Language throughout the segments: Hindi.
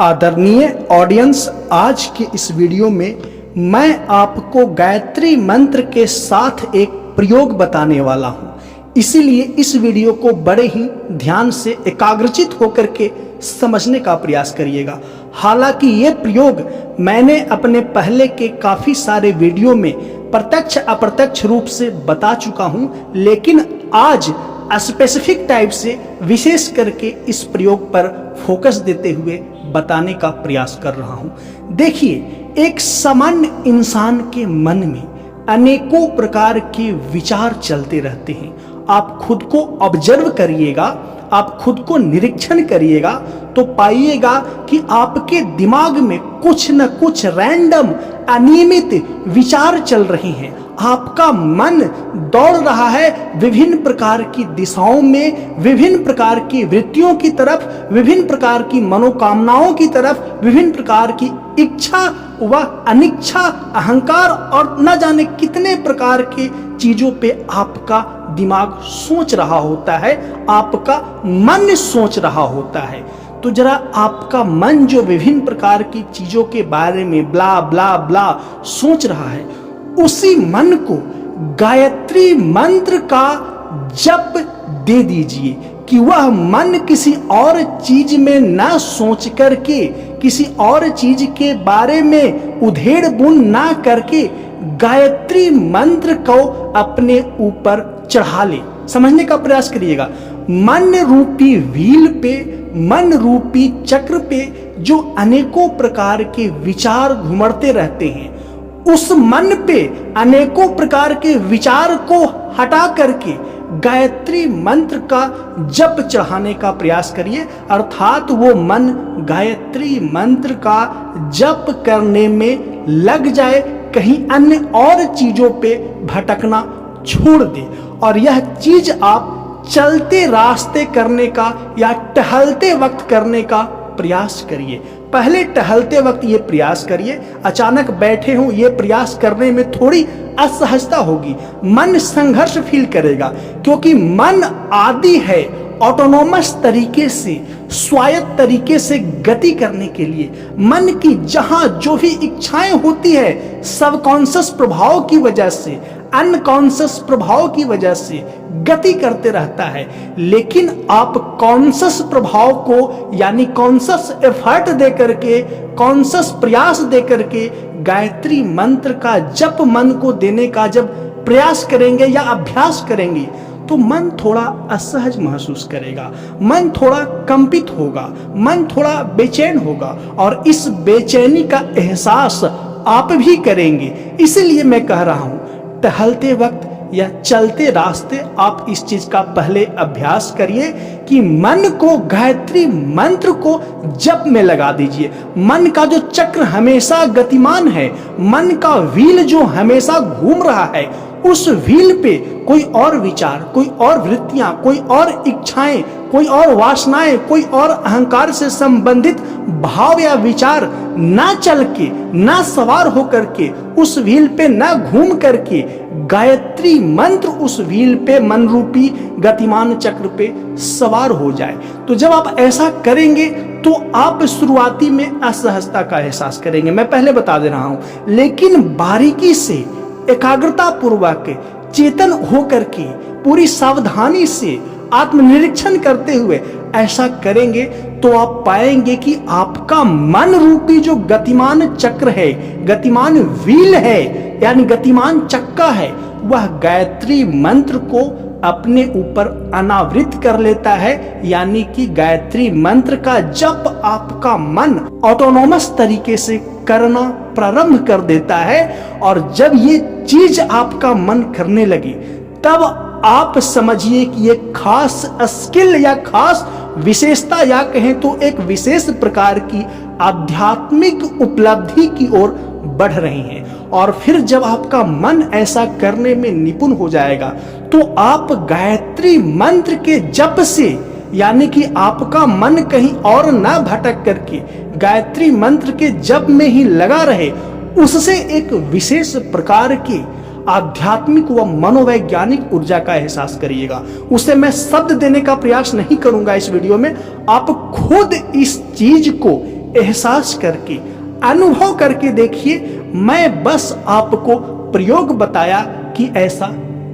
आदरणीय ऑडियंस, आज के इस वीडियो में मैं आपको गायत्री मंत्र के साथ एक प्रयोग बताने वाला हूं। इसीलिए इस वीडियो को बड़े ही ध्यान से एकाग्रचित होकर के समझने का प्रयास करिएगा। हालांकि ये प्रयोग मैंने अपने पहले के काफी सारे वीडियो में प्रत्यक्ष अप्रत्यक्ष रूप से बता चुका हूं, लेकिन आज स्पेसिफिक टाइप से विशेष करके इस प्रयोग पर फोकस देते हुए बताने का प्रयास कर रहा हूं। देखिए, एक सामान्य इंसान के मन में अनेकों प्रकार के विचार चलते रहते हैं। आप खुद को ऑब्जर्व करिएगा, आप खुद को निरीक्षण करिएगा तो पाइएगा कि आपके दिमाग में कुछ न कुछ रैंडम अनियमित विचार चल रहे हैं। आपका मन दौड़ रहा है विभिन्न प्रकार की दिशाओं में, विभिन्न प्रकार की वृत्तियों की तरफ, विभिन्न प्रकार की मनोकामनाओं की तरफ, विभिन्न प्रकार की इच्छा व अनिच्छा, अहंकार और न जाने कितने प्रकार के चीजों पे आपका दिमाग सोच रहा होता है, आपका मन सोच रहा होता है। तो जरा आपका मन जो विभिन्न प्रकार की चीजों के बारे में ब्ला ब्ला ब्ला सोच रहा है, उसी मन को गायत्री मंत्र का जप दे दीजिए कि वह मन किसी और चीज में ना सोच करके, किसी और चीज के बारे में उधेड़ बुन ना करके गायत्री मंत्र को अपने ऊपर चढ़ा ले। समझने का प्रयास करिएगा। मन रूपी व्हील पे, मन रूपी चक्र पे जो अनेकों प्रकार के विचार घुमड़ते रहते हैं, उस मन पे अनेकों प्रकार के विचार को हटा करके गायत्री मंत्र का जप चढ़ाने का प्रयास करिए। अर्थात वो मन गायत्री मंत्र का जप करने में लग जाए, कहीं अन्य और चीजों पे भटकना छोड़ दे। और यह चीज आप चलते रास्ते करने का या टहलते वक्त करने का प्रयास करिए। पहले टहलते वक्त ये प्रयास करिए, अचानक बैठे हो ये प्रयास करने में थोड़ी असहजता होगी, मन संघर्ष फील करेगा, क्योंकि मन आदी है ऑटोनोमस तरीके से, स्वायत्त तरीके से गति करने के लिए। मन की जहां जो भी इच्छाएं होती है, सबकॉन्शियस प्रभाव की वजह से, अनकॉन्शियस प्रभाव की वजह से गति करते रहता है। लेकिन आप कॉन्शियस प्रभाव को यानी कॉन्शियस एफर्ट दे करके, कॉन्शियस प्रयास दे करके गायत्री मंत्र का जप मन को देने का जब प्रयास करेंगे या अभ्यास करेंगे तो मन थोड़ा असहज महसूस करेगा, मन थोड़ा कंपित होगा, मन थोड़ा बेचैन होगा और इस बेचैनी का एहसास आप भी करेंगे। इसलिए मैं कह रहा हूं, टहलते वक्त या चलते रास्ते आप इस चीज का पहले अभ्यास करिए कि मन को गायत्री मंत्र को जप में लगा दीजिए। मन का जो चक्र हमेशा गतिमान है, मन का व्हील जो हमेशा घूम रहा है, उस व्हील पे कोई और विचार, कोई और वृत्तियां, कोई और इच्छाएं, कोई और वासनाएं, कोई और अहंकार से संबंधित भाव या विचार ना चल के, ना सवार होकर के, उस व्हील पे ना घूम करके गायत्री मंत्र उस व्हील पे, मन रूपी गतिमान चक्र पे सवार हो जाए। तो जब आप ऐसा करेंगे तो आप शुरुआती में असहजता का एहसास करेंगे, मैं पहले बता दे रहा हूं, लेकिन बारीकी से, एकाग्रता पूर्वक, चेतन होकर के, पूरी सावधानी से आत्मनिरीक्षण करते हुए ऐसा करेंगे तो आप पाएंगे कि आपका मन रूपी जो गतिमान चक्र है, गतिमान व्हील है, यानी गतिमान चक्का है, वह गायत्री मंत्र को अपने ऊपर अनावृत कर लेता है। यानी कि गायत्री मंत्र का जप आपका मन ऑटोनोमस तरीके से करना प्रारंभ कर देता है। और जब ये चीज आपका मन करने लगे तब आप समझिए कि एक खास स्किल या खास विशेषता या कहें तो एक विशेष प्रकार की आध्यात्मिक उपलब्धि की ओर बढ़ रही हैं। और फिर जब आपका मन ऐसा करने में निपुण हो जाएगा तो आप गायत्री मंत्र के जप से, यानी कि आपका मन कहीं और ना भटक करके गायत्री मंत्र के जप में ही लगा रहे, उससे एक विशेष प्रकार की आध्यात्मिक व मनोवैज्ञानिक ऊर्जा का एहसास करिएगा। उसे मैं शब्द देने का प्रयास नहीं करूंगा इस वीडियो में, आप खुद इस चीज को एहसास करके, अनुभव करके देखिए। मैं बस आपको प्रयोग बताया कि ऐसा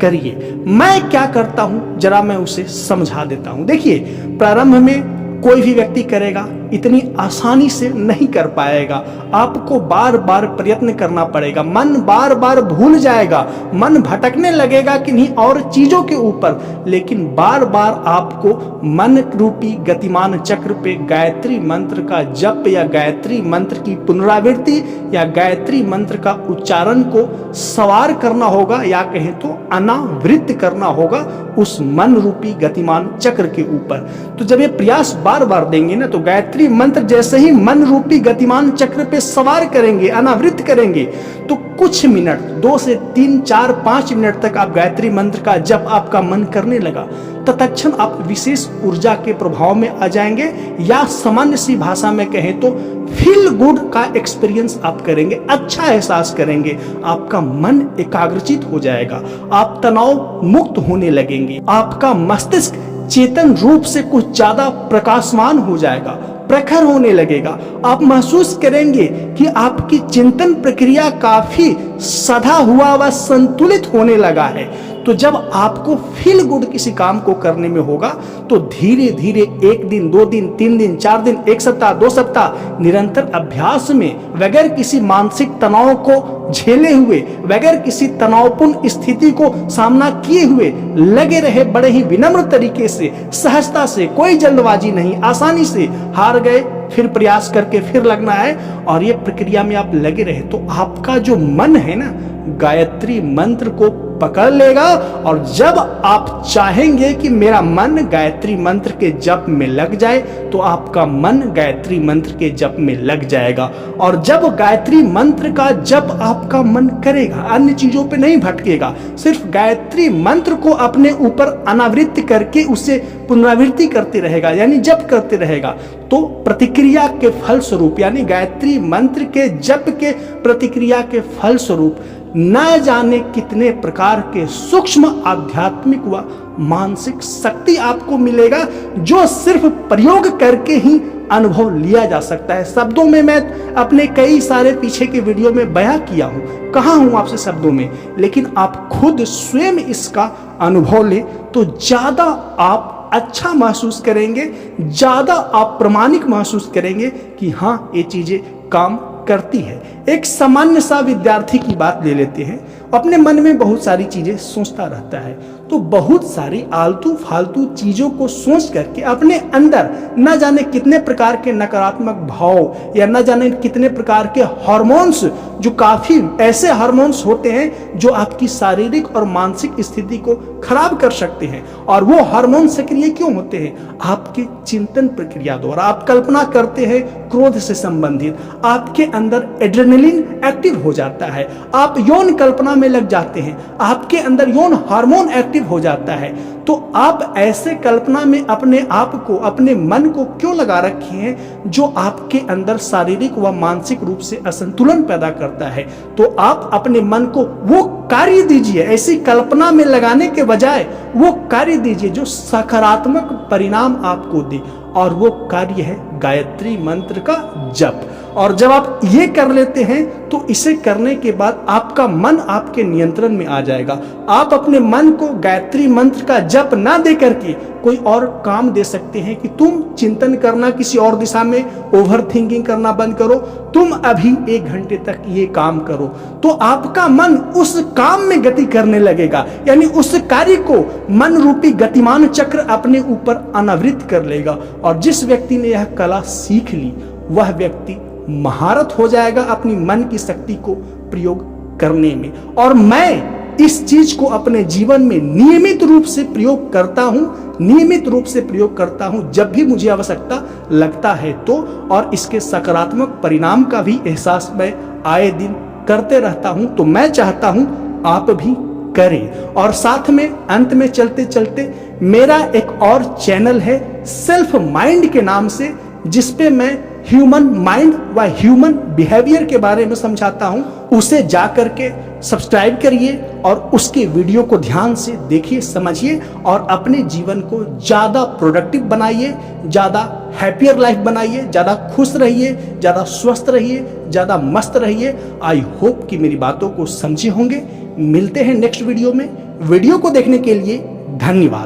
करिए। मैं क्या करता हूं जरा मैं उसे समझा देता हूं। देखिए, प्रारंभ में कोई भी व्यक्ति करेगा इतनी आसानी से नहीं कर पाएगा। आपको बार बार प्रयत्न करना पड़ेगा। मन बार बार भूल जाएगा, मन भटकने लगेगा किन्हीं और चीजों के ऊपर, लेकिन बार बार आपको मन रूपी गतिमान चक्र पे गायत्री मंत्र का जप या गायत्री मंत्र की पुनरावृत्ति या गायत्री मंत्र का उच्चारण को सवार करना होगा, या कहें तो अनावृत्त करना होगा उस मन रूपी गतिमान चक्र के ऊपर। तो जब ये प्रयास बार बार देंगे ना, तो गायत्री मंत्र जैसे ही मन रूपी गतिमान चक्र पे सवार करेंगे, अनावृत करेंगे, तो कुछ मिनट, 2 से 3, 4, 5 मिनट तक आप गायत्री मंत्र का जप आपका मन करने लगा, तत्क्षण आप विशेष ऊर्जा के प्रभाव में आ जाएंगे, या सामान्य सी भाषा में कहें तो फील गुड का एक्सपीरियंस आप करेंगे, अच्छा एहसास करेंगे। आपका मन एकाग्रचित हो जाएगा, आप तनाव मुक्त होने लगेंगे, आपका मस्तिष्क चेतन रूप से कुछ ज्यादा प्रकाशमान हो जाएगा, प्रखर होने लगेगा। आप महसूस करेंगे कि आपकी चिंतन प्रक्रिया काफी सधा हुआ व संतुलित होने लगा है। तो जब आपको फील गुड किसी काम को करने में होगा, तो धीरे धीरे 1 दिन, 2 दिन, 3 दिन, 4 दिन, 1 सप्ताह, 2 सप्ताह निरंतर अभ्यास में बगैर किसी मानसिक तनाव को झेले हुए, बगैर किसी तनावपूर्ण स्थिति को सामना किए हुए लगे रहे, बड़े ही विनम्र तरीके से, सहजता से, कोई जल्दबाजी नहीं, आसानी से हार गए, फिर प्रयास करके फिर लगना है, और ये प्रक्रिया में आप लगे रहे, तो आपका जो मन है ना, गायत्री मंत्र को पकड़ लेगा। और जब आप चाहेंगे कि मेरा मन गायत्री मंत्र के जप में लग जाए, तो आपका मन गायत्री मंत्र के जप में लग जाएगा। और जब गायत्री मंत्र का जप आपका मन करेगा, अन्य चीजों पे नहीं भटकेगा, सिर्फ गायत्री मंत्र को अपने ऊपर अनावृत्ति करके उसे पुनरावृत्ति करते रहेगा, यानी जप करते रहेगा, तो प्रतिक्रिया के फल स्वरूप, यानी गायत्री मंत्र के जप के प्रतिक्रिया के फल स्वरूप न जाने कितने प्रकार के सूक्ष्म आध्यात्मिक व मानसिक शक्ति आपको मिलेगा, जो सिर्फ प्रयोग करके ही अनुभव लिया जा सकता है। शब्दों में मैं अपने कई सारे पीछे के वीडियो में बयां किया हूं, कहा हूं आपसे शब्दों में, लेकिन आप खुद स्वयं इसका अनुभव ले तो ज्यादा आप अच्छा महसूस करेंगे, ज्यादा आप प्रामाणिक महसूस करेंगे कि हाँ, ये चीजें काम करती है। एक सामान्य सा विद्यार्थी की बात ले लेते हैं, अपने मन में बहुत सारी चीजें सोचता रहता है, तो बहुत सारी आलतू फालतू चीजों को सोच करके अपने अंदर न जाने कितने प्रकार के नकारात्मक भाव या न जाने कितने प्रकार के हार्मोन्स, जो काफी ऐसे हार्मोन्स होते हैं जो आपकी शारीरिक और मानसिक स्थिति को खराब कर सकते हैं। और वो हार्मोन सक्रिय क्यों होते हैं? आपके चिंतन प्रक्रिया द्वारा। आप कल्पना करते हैं क्रोध से संबंधित, आपके अंदर एड्रेनलिन एक्टिव हो जाता है, आप यौन कल्पना में लग जाते हैं, आपके अंदर यौन हार्मोन एक्टिव हो जाता है। तो आप ऐसे कल्पना में अपने आप को, अपने मन को क्यों लगा रखे हैं जो आपके अंदर शारीरिक व मानसिक रूप से असंतुलन पैदा करता है? तो आप अपने मन को वो कार्य दीजिए, ऐसी कल्पना में लगाने के बजाय वो कार्य दीजिए जो सकारात्मक परिणाम आपको दे, और वो कार्य है गायत्री मंत्र का जप। और जब आप ये कर लेते हैं तो इसे करने के बाद आपका मन आपके नियंत्रण में आ जाएगा। आप अपने मन को गायत्री मंत्र का जप ना दे करके कोई और काम दे सकते हैं कि तुम चिंतन करना किसी और दिशा में, ओवर थिंकिंग करना बंद करो, तुम अभी 1 घंटे तक ये काम करो। तो आपका मन उस काम में गति करने लगेगा, यानी उस कार्य को मन रूपी गतिमान चक्र अपने ऊपर अनावृत कर लेगा। और जिस व्यक्ति ने यह कला सीख ली, वह व्यक्ति महारत हो जाएगा अपनी मन की शक्ति को प्रयोग करने में। और मैं इस चीज को अपने जीवन में नियमित रूप से प्रयोग करता हूं, नियमित रूप से प्रयोग करता हूं जब भी मुझे आवश्यकता लगता है तो। और इसके सकारात्मक परिणाम का भी एहसास मैं आए दिन करते रहता हूं। तो मैं चाहता हूं आप भी करें। और साथ में अंत में चलते चलते मेरा एक और चैनल है सेल्फ माइंड के नाम से, जिसपे मैं ह्यूमन माइंड व ह्यूमन बिहेवियर के बारे में समझाता हूं, उसे जा करके सब्सक्राइब करिए और उसके वीडियो को ध्यान से देखिए, समझिए और अपने जीवन को ज़्यादा प्रोडक्टिव बनाइए, ज़्यादा हैप्पियर लाइफ बनाइए, ज़्यादा खुश रहिए, ज़्यादा स्वस्थ रहिए, ज़्यादा मस्त रहिए। आई होप कि मेरी बातों को समझे होंगे। मिलते हैं नेक्स्ट वीडियो में। वीडियो को देखने के लिए धन्यवाद।